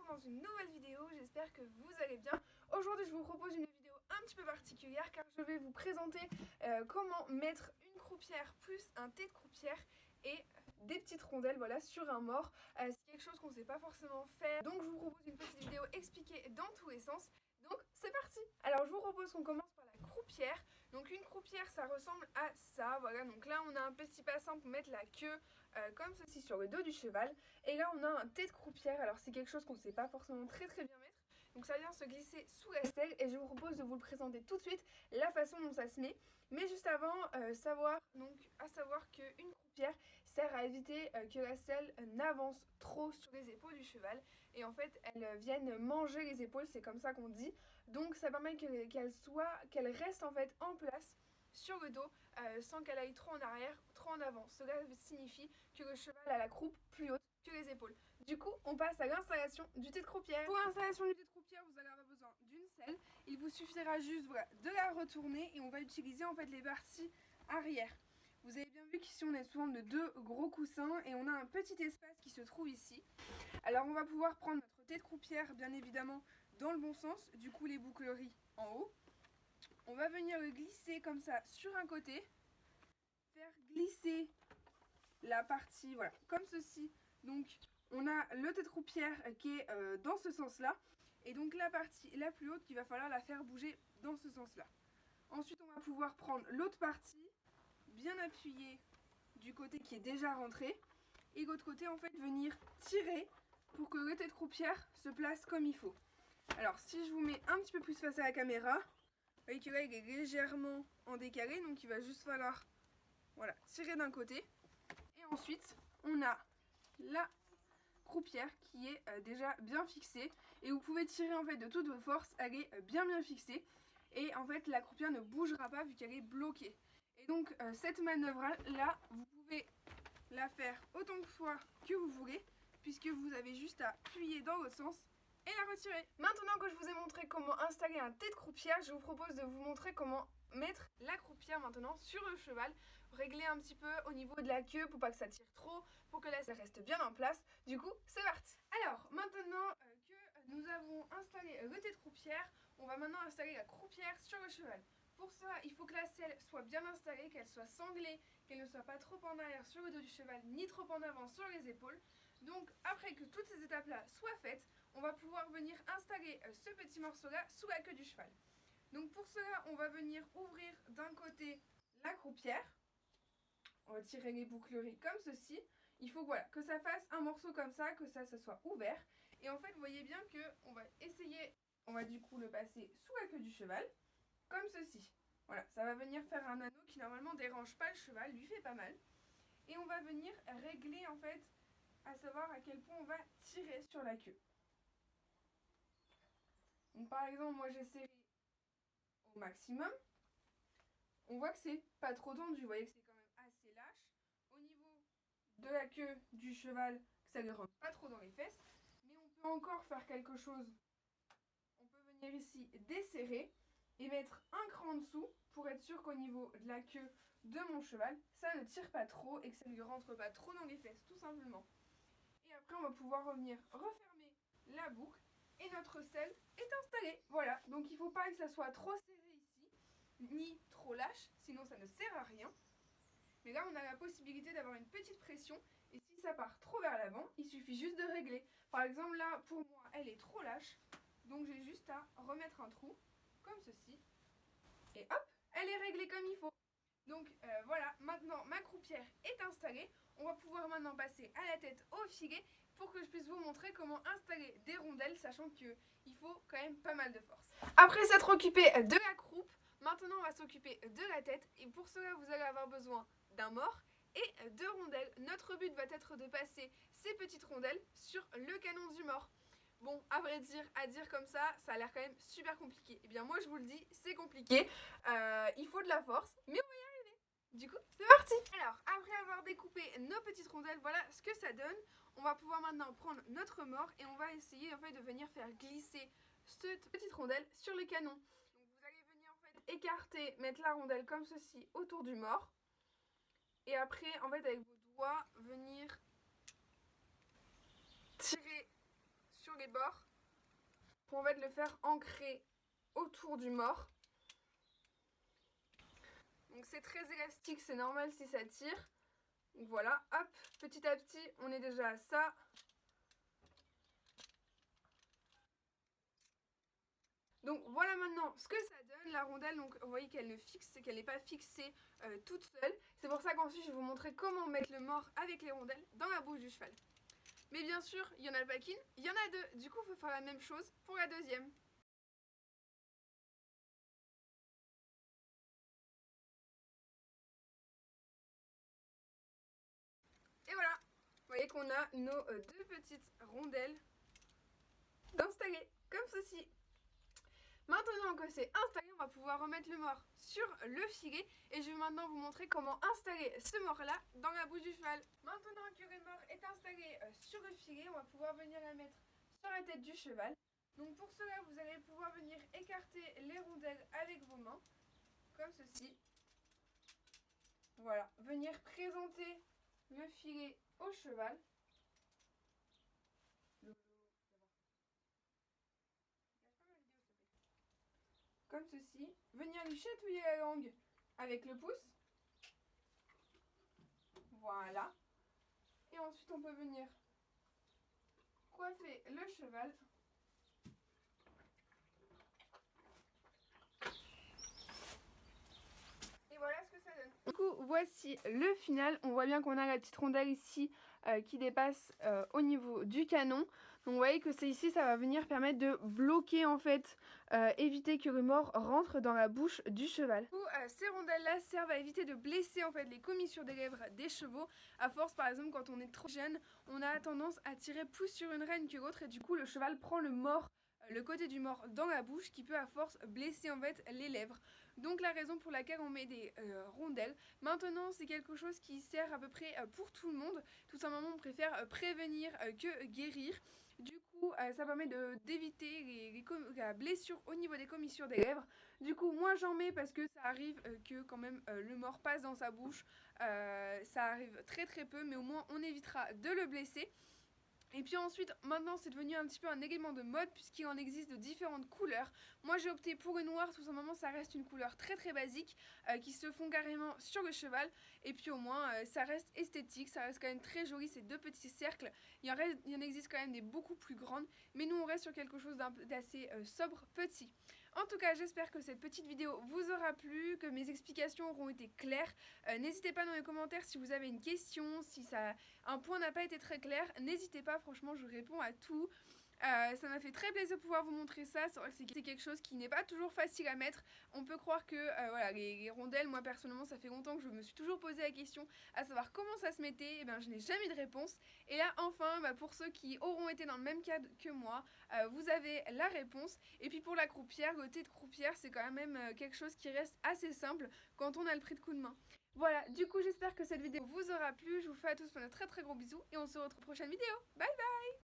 dans une nouvelle vidéo, j'espère que vous allez bien. Aujourd'hui je vous propose une vidéo un petit peu particulière car je vais vous présenter comment mettre une croupière plus un thé de croupière et des petites rondelles voilà, sur un mort. C'est quelque chose qu'on ne sait pas forcément faire, donc je vous propose une petite vidéo expliquée dans tous les sens. Donc c'est parti. Alors je vous propose qu'on commence par la croupière. Donc une croupière ça ressemble à ça, voilà, donc là on a un petit bassin pour mettre la queue comme ceci sur le dos du cheval. Et là on a un thé de croupière, alors c'est quelque chose qu'on ne sait pas forcément très bien mettre. Donc ça vient se glisser sous la selle et je vous propose de vous le présenter tout de suite, la façon dont ça se met. Mais juste avant, à savoir qu'une croupière sert à éviter que la selle n'avance trop sur les épaules du cheval. Et en fait, elle vienne manger les épaules, c'est comme ça qu'on dit. Donc ça permet qu'elle reste en fait en place sur le dos sans qu'elle aille trop en arrière, trop en avant. Cela signifie que le cheval a la croupe plus haute que les épaules. Du coup, on passe à l'installation du thé de croupière. Pour l'installation du thé de croupière, vous allez avoir besoin d'une selle. Il vous suffira juste voilà, de la retourner et on va utiliser en fait les parties arrière. Vous avez bien vu qu'ici on est sous forme de deux gros coussins et on a un petit espace qui se trouve ici. Alors on va pouvoir prendre notre thé de croupière bien évidemment dans le bon sens, du coup les boucleries en haut. On va venir le glisser comme ça sur un côté, faire glisser la partie, voilà, comme ceci. Donc on a le thé de croupière qui est dans ce sens-là, et donc la partie la plus haute qu'il va falloir la faire bouger dans ce sens-là. Ensuite on va pouvoir prendre l'autre partie, bien appuyée du côté qui est déjà rentré, et de l'autre côté en fait venir tirer pour que le thé de croupière se place comme il faut. Alors si je vous mets un petit peu plus face à la caméra, vous voyez que là il est légèrement en décalé, donc il va juste falloir voilà, tirer d'un côté. Et ensuite on a la croupière qui est déjà bien fixée. Et vous pouvez tirer en fait de toutes vos forces, elle est bien fixée. Et en fait la croupière ne bougera pas vu qu'elle est bloquée. Et donc cette manœuvre là, vous pouvez la faire autant de fois que vous voulez, puisque vous avez juste à appuyer dans l'autre sens et la retirer. Maintenant que je vous ai montré comment installer un thé de croupière, je vous propose de vous montrer comment mettre la croupière maintenant sur le cheval, régler un petit peu au niveau de la queue pour pas que ça tire trop, pour que la selle reste bien en place. Du coup, c'est parti. Alors, maintenant que nous avons installé le thé de croupière, on va maintenant installer la croupière sur le cheval. Pour ça, il faut que la selle soit bien installée, qu'elle soit sanglée, qu'elle ne soit pas trop en arrière sur le dos du cheval, ni trop en avant sur les épaules. Donc, après que toutes ces étapes-là soient faites, on va pouvoir venir installer ce petit morceau-là sous la queue du cheval. Donc pour cela, on va venir ouvrir d'un côté la croupière. On va tirer les boucleries comme ceci. Il faut voilà, que ça fasse un morceau comme ça, que ça soit ouvert. Et en fait, vous voyez bien qu'on va essayer, on va du coup le passer sous la queue du cheval, comme ceci. Voilà, ça va venir faire un anneau qui normalement dérange pas le cheval, lui fait pas mal. Et on va venir régler en fait, à savoir à quel point on va tirer sur la queue. Donc par exemple, moi j'ai serré au maximum. On voit que c'est pas trop tendu, vous voyez que c'est quand même assez lâche. Au niveau de la queue du cheval, ça ne rentre pas trop dans les fesses. Mais on peut encore faire quelque chose. On peut venir ici desserrer et mettre un cran en dessous pour être sûr qu'au niveau de la queue de mon cheval, ça ne tire pas trop et que ça ne lui rentre pas trop dans les fesses, tout simplement. Et après, on va pouvoir revenir refermer la boucle et notre selle est installée. Voilà, donc il ne faut pas que ça soit trop serré ici, ni trop lâche, sinon ça ne sert à rien. Mais là, on a la possibilité d'avoir une petite pression et si ça part trop vers l'avant, il suffit juste de régler. Par exemple, là, pour moi, elle est trop lâche, donc j'ai juste à remettre un trou, comme ceci, et hop, elle est réglée comme il faut. Donc voilà, maintenant ma croupière est installée. On va pouvoir maintenant passer à la tête au filet pour que je puisse vous montrer comment installer des rondelles, sachant qu'il faut quand même pas mal de force. Après s'être occupé de la croupe, maintenant on va s'occuper de la tête. Et pour cela, vous allez avoir besoin d'un mors et de rondelles. Notre but va être de passer ces petites rondelles sur le canon du mors. Bon, à vrai dire, à dire comme ça a l'air quand même super compliqué. Eh bien moi je vous le dis, c'est compliqué. Il faut de la force, mais on va y arriver. Du coup, c'est parti. Alors, après avoir découpé nos petites rondelles, voilà ce que ça donne. On va pouvoir maintenant prendre notre mors et on va essayer en fait de venir faire glisser cette petite rondelle sur le canon. Donc vous allez venir en fait écarter, mettre la rondelle comme ceci autour du mors. Et après, en fait, avec vos doigts, venir tirer sur les bords pour en fait le faire ancrer autour du mort. Donc c'est très élastique, c'est normal si ça tire. Donc voilà, hop, petit à petit, on est déjà à ça. Donc voilà maintenant ce que ça donne, la rondelle. Donc vous voyez qu'elle n'est pas fixée toute seule. C'est pour ça qu'ensuite je vais vous montrer comment mettre le mort avec les rondelles dans la bouche du cheval. Mais bien sûr, il y en a le pack-in, il y en a deux. Du coup, il faut faire la même chose pour la deuxième. Et voilà, vous voyez qu'on a nos deux petites rondelles installées comme ceci. Maintenant que c'est installé, on va pouvoir remettre le mort sur le filet et je vais maintenant vous montrer comment installer ce mort là dans la bouche du cheval. Maintenant que le mort est installé sur le filet, on va pouvoir venir la mettre sur la tête du cheval. Donc pour cela, vous allez pouvoir venir écarter les rondelles avec vos mains, comme ceci. Voilà, venir présenter le filet au cheval. Comme ceci, venir lui chatouiller la langue avec le pouce. Voilà. Et ensuite on peut venir coiffer le cheval. Et voilà ce que ça donne. Du coup, voici le final. On voit bien qu'on a la petite rondelle ici qui dépasse au niveau du canon. Donc vous voyez que c'est ici, ça va venir permettre de bloquer en fait, éviter que le mort rentre dans la bouche du cheval. Du coup, ces rondelles là servent à éviter de blesser en fait les commissures des lèvres des chevaux. À force par exemple quand on est trop jeune, on a tendance à tirer plus sur une reine que l'autre et du coup le cheval prend le côté du mort dans la bouche qui peut à force blesser en fait les lèvres. Donc la raison pour laquelle on met des rondelles. Maintenant c'est quelque chose qui sert à peu près pour tout le monde. Tout simplement on préfère prévenir que guérir. Du coup ça permet d'éviter la blessure au niveau des commissures des lèvres. Du coup moi j'en mets parce que ça arrive que quand même le mort passe dans sa bouche. Ça arrive très très peu mais au moins on évitera de le blesser. Et puis ensuite, maintenant c'est devenu un petit peu un élément de mode puisqu'il en existe de différentes couleurs. Moi j'ai opté pour une noire, tout simplement ça reste une couleur très très basique qui se fond carrément sur le cheval. Et puis au moins ça reste esthétique, ça reste quand même très joli ces deux petits cercles. Il en existe quand même des beaucoup plus grandes, mais nous on reste sur quelque chose d'assez sobre, petit. En tout cas, j'espère que cette petite vidéo vous aura plu, que mes explications auront été claires. N'hésitez pas dans les commentaires si vous avez une question, si un point n'a pas été très clair. N'hésitez pas, franchement, je réponds à tout. Ça m'a fait très plaisir de pouvoir vous montrer ça. C'est vrai que c'est quelque chose qui n'est pas toujours facile à mettre. On peut croire que voilà, les rondelles, moi personnellement ça fait longtemps que je me suis toujours posé la question à savoir comment ça se mettait. Et ben, je n'ai jamais eu de réponse. Et là enfin pour ceux qui auront été dans le même cas que moi, vous avez la réponse. Et puis pour la croupière, le thé de croupière c'est quand même quelque chose qui reste assez simple quand on a le prix de coup de main. Voilà, du coup j'espère que cette vidéo vous aura plu. Je vous fais à tous plein de très très gros bisous et on se retrouve pour une prochaine vidéo. Bye bye.